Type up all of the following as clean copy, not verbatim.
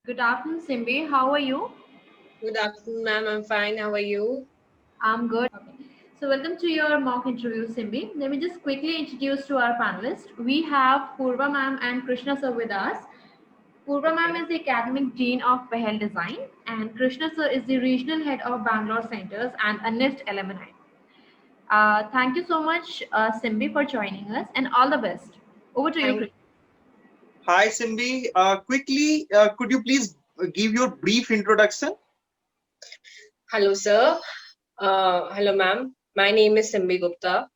Good afternoon, Simbi. How are you? Good afternoon, ma'am. I'm fine. How are you? I'm good. Okay. So, welcome to your mock interview, Simbi. Let me just quickly introduce to our panelists. We have Purva ma'am and Krishna sir with us. Purva ma'am Okay. is the academic dean of Pahel Design, and Krishna sir is the regional head of Bangalore Centers and a NIST alumni. Thank you so much, Simbi, for joining us, and all the best. Over to you, Thank. Krishna. Hi, Simbi. Quickly, could you please give your brief introduction? Hello, sir. Hello, ma'am. My name is Simbi Gupta.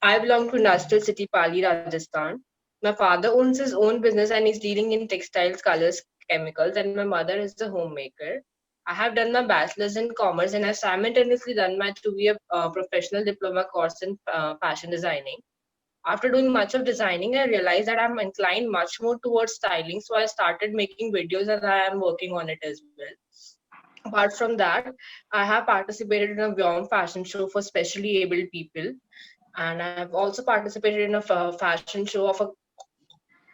I belong to Industrial City, Pali, Rajasthan. My father owns his own business and is dealing in textiles, colors, chemicals, and my mother is a homemaker. I have done my bachelor's in commerce and have simultaneously done my 2 year professional diploma course in fashion designing. After doing much of designing, I realized that I'm inclined much more towards styling, so I started making videos and I am working on it as well. Apart from that, I have participated in a Vyom fashion show for specially abled people, and I've also participated in a fashion show of a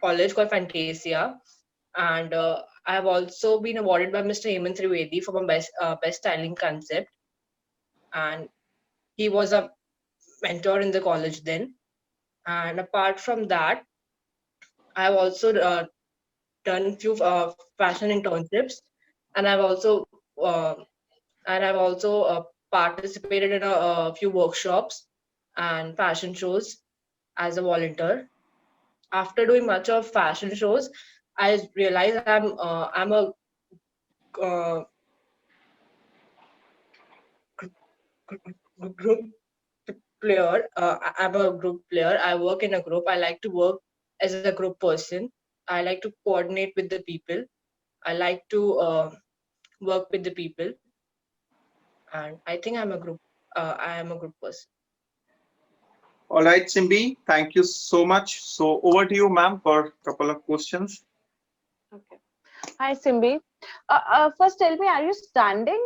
college called Fantasia. And I have also been awarded by Mr. Hemant Trivedi for my best styling concept, and he was a mentor in the college then. And apart from that, I have also done few fashion internships, and uh, I've also participated in a few workshops and fashion shows as a volunteer. After doing much of fashion shows, I realized I'm a uh, group player. I'm a group player. I work in a group. I like to work as a group person. I like to coordinate with the people. I like to work with the people, and I think I'm a group. I am a group person. All right, Simbi, thank you so much. So over to you, ma'am, for a couple of questions. Okay. Hi, Simbi. First, tell me, are you standing?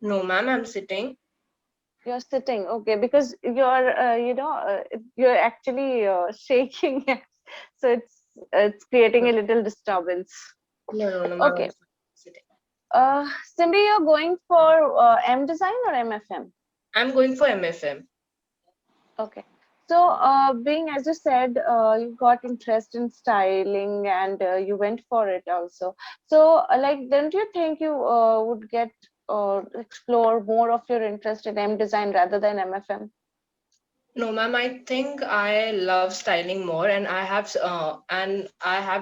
No, ma'am, I'm sitting. You're sitting. Okay, because you're actually shaking, so it's creating a little disturbance. No, ma'am, Okay. I'm sitting. Simbi, you're going for M design or MFM? I'm going for MFM. Okay. So, being as you said, you got interest in styling and you went for it also. So, like, don't you think you would get explore more of your interest in M design rather than MFM? No, ma'am, I think I love styling more, and I have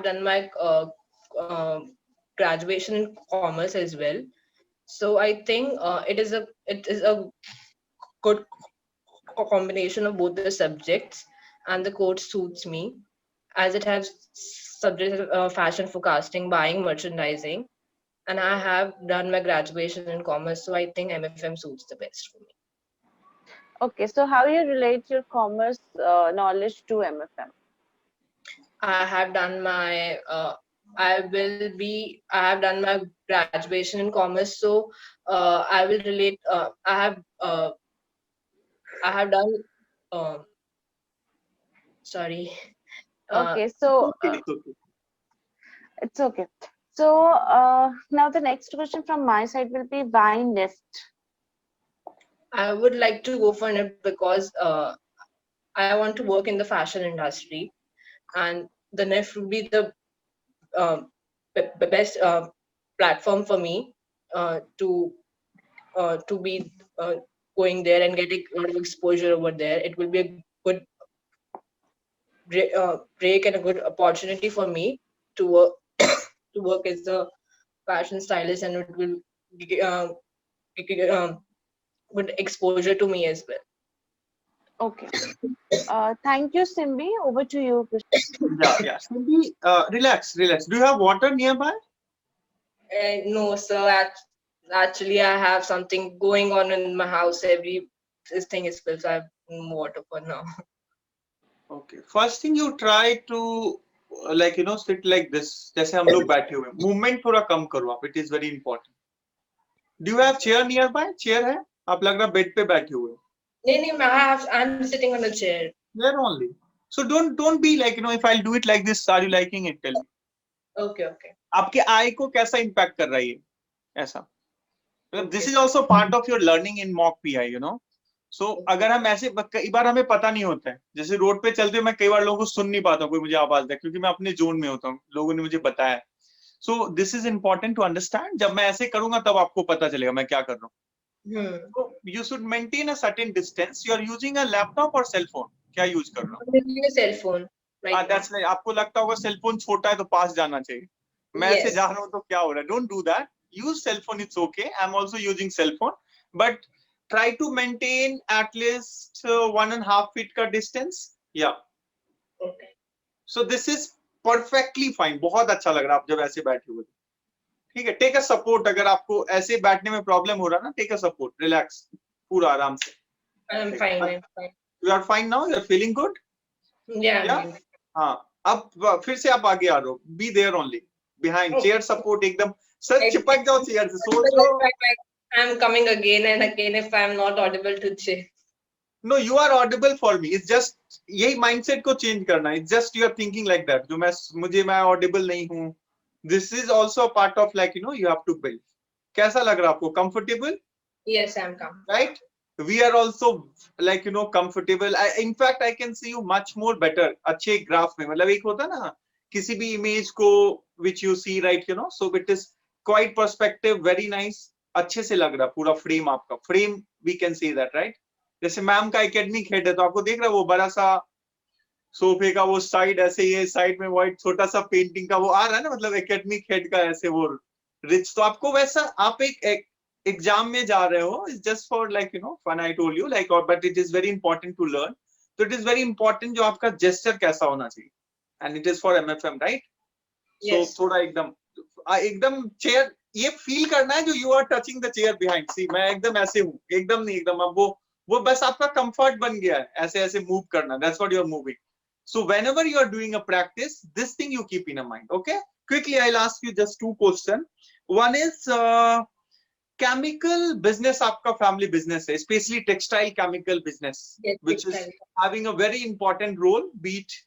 done my graduation in commerce as well. So I think it is a good combination of both the subjects, and the course suits me as it has subjects of fashion forecasting, buying, merchandising, and I have done my graduation in commerce, so I think MFM suits the best for me. Okay, so how you relate your commerce knowledge to MFM? I have done my I have done my graduation in commerce, so I will relate. I have done. Uh, Sorry. Uh, Okay, so Okay, it's okay. it's okay. So now the next question from my side will be why Nest? I would like to go for it because I want to work in the fashion industry, and the NIF would be the uh, best platform for me to be going there and getting a lot of exposure over there. It will be a good break and a good opportunity for me to work to work as a fashion stylist, and it will uh, gi- um, good exposure to me as well. Okay. Thank you, Simbi. Over to you, Krishna. Yeah, yeah. Simbi, relax, relax. Do you have water nearby? No, sir. Actually, I have something going on in my house. Every this thing is filled, so I have no water for now. Okay. First thing you try to sit like this. जैसे हम लोग बैठे हुए हैं. Movement थोड़ा कम करो आप. It is very important. Do you have chair nearby? Chair है? आप लग रहा बेड पे बैठे हुए हो. No, I'm sitting on a chair. Chair only. So don't be like if I'll do it like this, are you liking it? Tell me. Okay, okay. आपके आय को कैसा इम्पैक्ट कर रहा है ये, ऐसा मतलब this is also part of your learning in mock PI, you know. So अगर हम ऐसे, कई बार हमें पता नहीं होता है, जैसे रोड पे चलते हुए मैं कई बार लोगों को सुन नहीं पाता हूँ, कोई मुझे आवाज दे, क्योंकि मैं अपने जोन में होता हूँ, लोगों ने मुझे बताया. So this is important to understand. जब मैं ऐसे करूंगा तब आपको पता चलेगा मैं क्या कर रहा हूँ. So you should maintain a certain distance. You are using a laptop or cell phone? क्या यूज कर रहा हूँ? I'm using a cell phone right now. That's right. आपको लगता होगा सेल फोन छोटा है तो पास जाना चाहिए. मैं ऐसे Yes. जा रहा हूँ तो क्या हो रहा है? Don't do that. Use cell phone. It's okay. I'm also using cell phone, but try to maintain at least 1.5 feet का distance. Yeah. Okay. So this is perfectly fine. बहुत अच्छा लग रहा है आप जब ऐसे बैठे हुए. ठीक है. Take a support. अगर आपको ऐसे बैठने में प्रॉब्लम हो रहा है ना, टेक अ सपोर्ट. रिलैक्स, पूरा आराम से. I'm fine. I'm fine. You are fine now. You are feeling good. Yeah. I'm Yeah. doing it. हाँ, अब फिर से आप आगे आ रहे हो. Be there only. Behind. Chair support एकदम. Sir Right. चिपक जाओ चेयर से. सोच लो. I'm coming again and again if I'm not audible to Jay. No, you are audible for me. It's just यही mindset को change करना है. It's just you are thinking like that. जो मैं audible नहीं हूँ. This is also a part of, like, you know, you have to build. कैसा लग रहा है आपको? Comfortable? Yes, I'm coming. Right? We are also, like, you know, comfortable. In fact, I can see you much more better. अच्छे graph में, मतलब एक होता ना किसी भी इमेज को which you see, right, you know, so it is quite perspective, very nice. अच्छे से लग रहा पूरा फ्रेम आपका. Frame we can say that, right? जैसे मैम का एकेडमिक हेड है तो आपको देख रहा है वो बड़ा सा सोफे का वो साइड, ऐसे ये साइड में व्हाइट छोटा सा पेंटिंग का वो आ रहा है ना, मतलब एकेडमिक हेड का ऐसे वो रिच. तो आपको वैसा, आप एक एग्जाम में जा रहे हो. It's just for, like, you know, fun. I told you, like, but it is very important to learn. तो इट इज वेरी इंपॉर्टेंट जो आपका जेस्चर कैसा होना चाहिए. And it is for MFM, right? So Yes. थोड़ा एकदम chair ये feel करना है जो you are touching the chair behind. See मैं एकदम ऐसे हूँ, एकदम नहीं, एकदम अब वो बस आपका कंफर्ट बन गया है ऐसे ऐसे मूव करना. That's what you are moving. So whenever you are doing a practice, this thing you keep in mind. Okay, quickly I'll ask you just two questions. One is chemical business. आपका family business है, especially textile chemical business, Yes, which is textile. having a very important role. Be it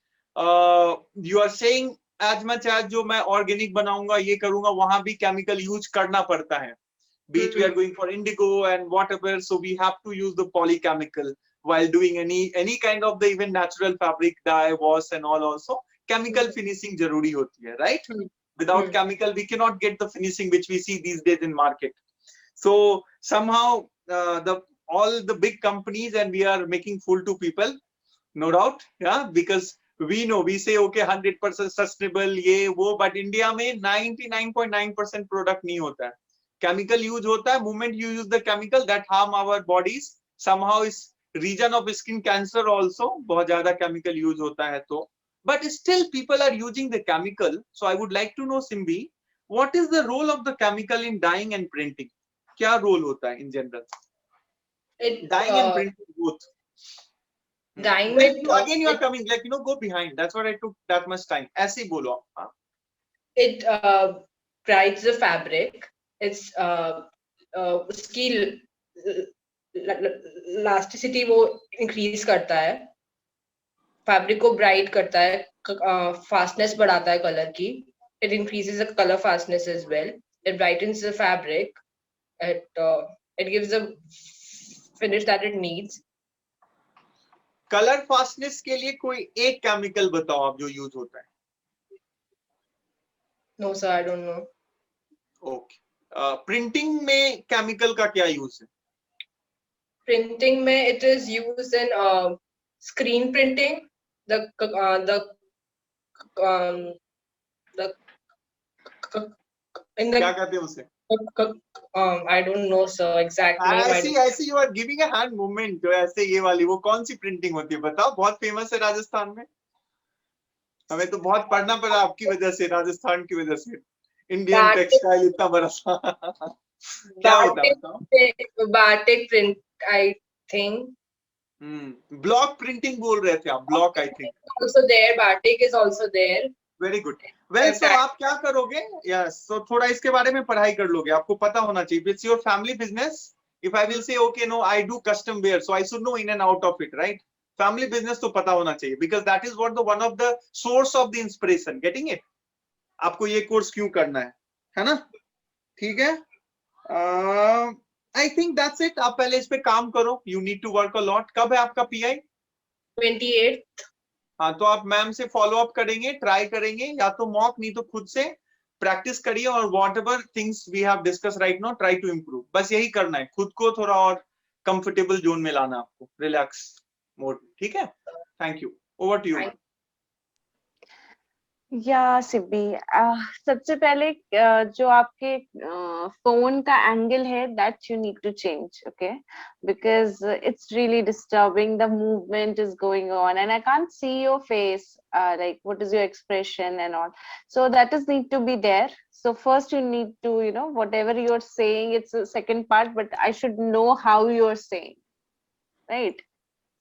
you are saying as much as जो मैं organic बनाऊंगा ये करूंगा, वहां भी chemical use करना पड़ता है. Be it we are going for indigo and whatever, so we have to use the polychemical while doing any kind of the even natural fabric dye, wash and all. Also chemical finishing jaruri hoti hai, right? Without chemical we cannot get the finishing which we see these days in market. So somehow all the big companies, and we are making fool to people, no doubt. Yeah, because we know, we say okay 100% sustainable ye wo, but India mein 99.9% product nahi hota hai. Chemical use hota hai. Moment you use the chemical that harm our bodies, somehow is region of skin cancer also बहुत ज़्यादा chemical use होता है तो. But still people are using the chemical. So I would like to know, Simbi, what is the role of the chemical in dyeing and printing? क्या role होता है in general? Dyeing and printing both. Dyeing Well, with again you are coming, like, you know, go behind. That's what I took that much time. ऐसे ही बोलो आप. it brights the fabric. It's उसकी elasticity वो increase करता है. Fabric को bright करता है. Fastness बढ़ाता है color की. It increases the color fastness as well. It brightens the fabric. It gives the finish that it needs. Colour fastness के लिए कोई एक केमिकल बताओ आप जो यूज होता है. No sir, I don't know. Okay. Printing में केमिकल का क्या यूज है? Printing में it is used in screen printing. The in the क्या कहते हैं उसे? I don't know sir exact name. ऐसी you are giving a hand movement जो ऐसे ये वाली, वो कौन सी प्रिंटिंग होती है बताओ? बहुत फेमस है राजस्थान में. हमें तो बहुत पढ़ना पड़ा आपकी वजह से, राजस्थान की वजह से. इंडियन टेक्सटाइल इतना बड़ा क्या होता है बताओ? Batik print I think. Block printing बोल रहे थे आप. Block I think. Also there, batik is also there. Very good. Well, so आप क्या करोगे? यस, सो थोड़ा इसके बारे में पढ़ाई कर लोगे. आपको पता होना चाहिए. It's your family business. If I will say okay no I do custom wear, so I should know in and out of it, right? Family business तो पता होना चाहिए, because that is what the one of the source of the inspiration. Getting it? आपको ये course क्यों करना है ना? ठीक है, आई थिंक दैट्स इट। आप पहले इस पे काम करो, you need to work a lot. कब है आपका पीआई? 28th। हाँ, तो आप मैम से फॉलो अप करेंगे, ट्राई करेंगे, या तो मॉक नहीं तो खुद से प्रैक्टिस करिए, और whatever things we have discuss right now try to improve. बस यही करना है, खुद को थोड़ा और कंफर्टेबल जोन में लाना, आपको रिलैक्स मोड। ठीक है, thank you, over to you. या सिब्बी, सबसे पहले जो आपके फोन का एंगल है, that you need to change, okay, because it's really disturbing, the movement is going on and I can't see your face, like what is your expression and all, so that is need to be there. So first you need to, whatever you're saying, it's a second part, but I should know how you're saying, right?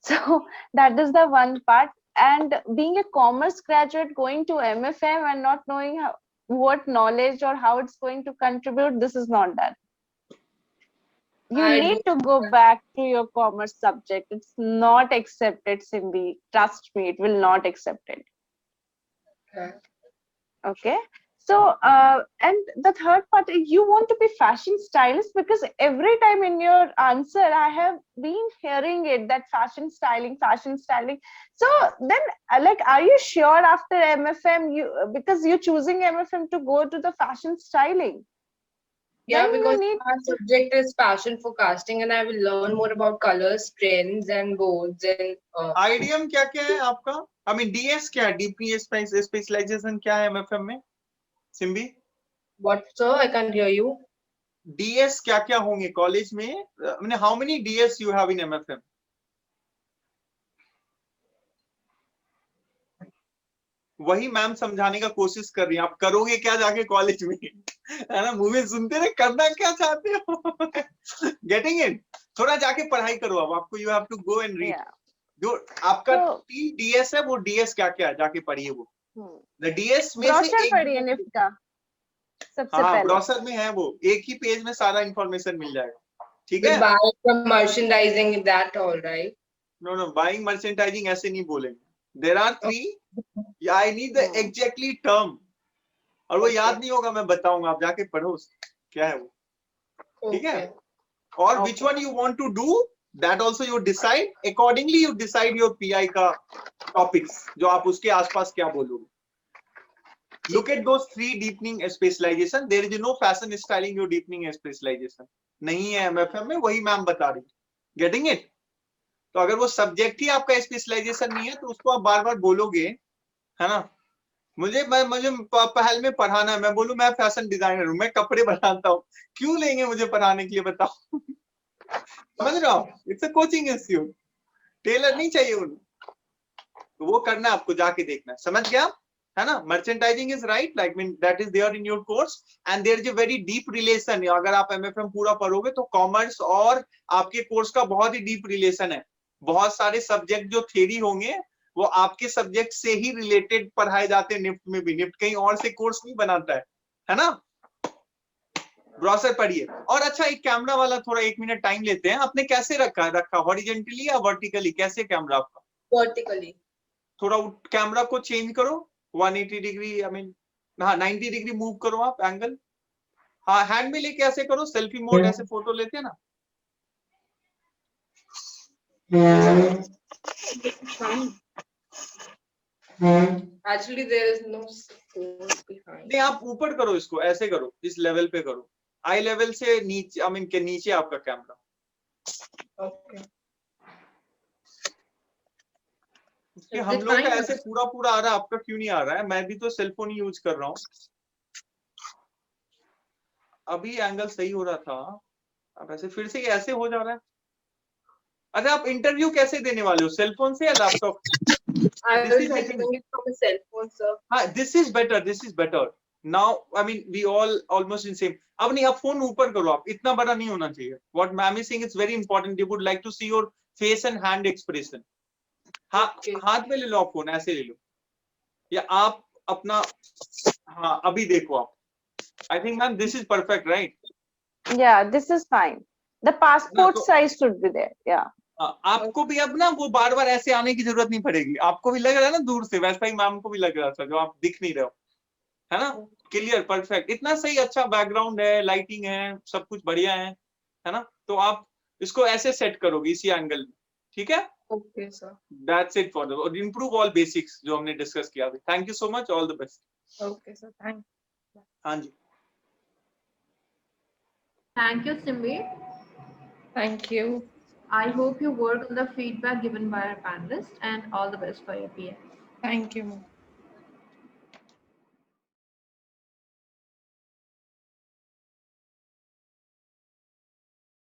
So that is the one part. And being a commerce graduate going to MFM and not knowing what knowledge or how it's going to contribute, this is not that. You I need do- to go back to your commerce subject. It's not accepted, Simbi. Trust me, it will not accept it. Okay. So, and the third part, you want to be fashion stylist, because every time in your answer, I have been hearing it, that fashion styling. So then, like, are you sure after MFM, because you're choosing MFM to go to the fashion styling? Yeah, Then you because need our subject is fashion forecasting, and I will learn more about colors, trends, and boards. And IDM क्या क्या है आपका? I mean DS क्या है? DPS specialisation क्या है MFM में, सिम्बी? what, sir? I can't hear you. DS क्या क्या होंगे कॉलेज में? मैंने how many DS you have in MFM? वही मैम समझाने का कोशिश कर रही है। आप करोगे क्या जाके कॉलेज में? है ना, मूवी सुनते रहे, करना क्या चाहते हो? Getting it? थोड़ा जाके पढ़ाई करो। अब आपको you have to go and read. जो आपका डीएस है, वो डीएस क्या क्या है जाके पढ़िए। वो द डीएस में से एक पढ़िए निफ्ट का सबसे हाँ, पहले ब्रोशर में है, वो एक ही पेज में सारा इंफॉर्मेशन मिल जाएगा। ठीक है, Buying from merchandising, that all right? No buying merchandising ऐसे नहीं बोलेंगे। There are 3, I need the exactly term, और वो याद नहीं होगा, मैं बताऊंगा, आप जाके पढ़ो क्या है वो। ठीक है, और which one you want to do, that also you decide accordingly. You decide your PI का टॉपिक्स, जो आप उसके आसपास क्या बोलोगे। Look at those 3 deepening specialization. There is no fashion styling your deepening specialization. नहीं है एमएफएम में, वही मैम बता रही। Getting it? तो अगर वो सब्जेक्ट ही आपका स्पेशलाइजेशन नहीं है, तो उसको आप बार बार बोलोगे, है ना। मुझे पहल में पढ़ाना है, मैं बोलूं मैं फैशन डिजाइनर हूं, मैं कपड़े बनाता हूँ, क्यों लेंगे मुझे पढ़ाने के लिए, बताओ। समझ रहे हो? It's a coaching institute, tailor नहीं चाहिए उन्हें। तो वो करना आपको, जाके देखना। समझ गया है ना? Merchandising is right, like mean that is there in your course, and there is a very deep relation. अगर आप एमएफएम पूरा पढ़ोगे तो कॉमर्स और आपके कोर्स का बहुत ही डीप रिलेशन है। बहुत सारे सब्जेक्ट जो थ्योरी होंगे, वो आपके सब्जेक्ट से ही रिलेटेड पढ़ाए जाते हैं। निफ्ट में भी, निफ्ट कहीं और से कोर्स नहीं बनाता है ना। ब्राउज़र पढ़िए। और अच्छा, एक कैमरा वाला थोड़ा 1 मिनट टाइम लेते हैं। आपने कैसे रखा हॉरिजेंटली या वर्टिकली? कैसे कैमरा आपका? Vertically. थोड़ा कैमरा को चेंज करो 180 डिग्री, आई मीन हाँ 90 डिग्री मूव करो आप एंगल। हाँ, हैंड में लेके ऐसे करो, सेल्फी मोड, ऐसे फोटो लेते हैं ना। Actually, there is no force behind. नहीं, आप ऊपर करो इसको, ऐसे करो, इस लेवल पे करो, आई लेवल से नीचे, आई मीन के नीचे आपका कैमरा। Okay. कि हम लोग का ऐसे पूरा आ रहा है, आपका क्यों नहीं आ रहा है? मैं भी तो सेलफोन ही यूज कर रहा हूँ। अभी एंगल सही हो रहा था, अब ऐसे फिर से ऐसे हो जा रहा है। अरे आप इंटरव्यू कैसे देने वाले हो, सेलफोन से या laptop? I will be doing it from a cell phone, sir. हाँ, this is better now, I mean we all almost in same. अब नहीं, आप फोन ऊपर करो, आप इतना बड़ा नहीं होना चाहिए। What ma'am is saying is very important, they would like to see your face and hand expression. हाँ, हाथ में ले लो आप फोन, ऐसे ले लो, या आप अपना, हाँ अभी देखो आप। I think ma'am this is perfect, right? Yeah, this is fine. The passport size should be there. Yeah. आपको भी अब ना वो बार बार ऐसे आने की जरूरत नहीं पड़ेगी। आपको भी लग रहा है ना दूर से, वैसा ही मैम को भी लग रहा था, जो आप दिख नहीं रहे हो। है ना? क्लियर, परफेक्ट, इतना सही, अच्छा बैकग्राउंड है, लाइटिंग है, सब कुछ बढ़िया है ना? तो आप इसको ऐसे सेट करोगे इसी एंगल में, ठीक है? Okay, sir. That's it for the improve all basics जो हमने डिस्कस किया अभी। Thank you so much, all the best. Okay, sir. Thank हाँ जी। Thank you, Simbi. Thank you. I hope you work on the feedback given by our panelists, and all the best for your PM. Thank you, ma'am.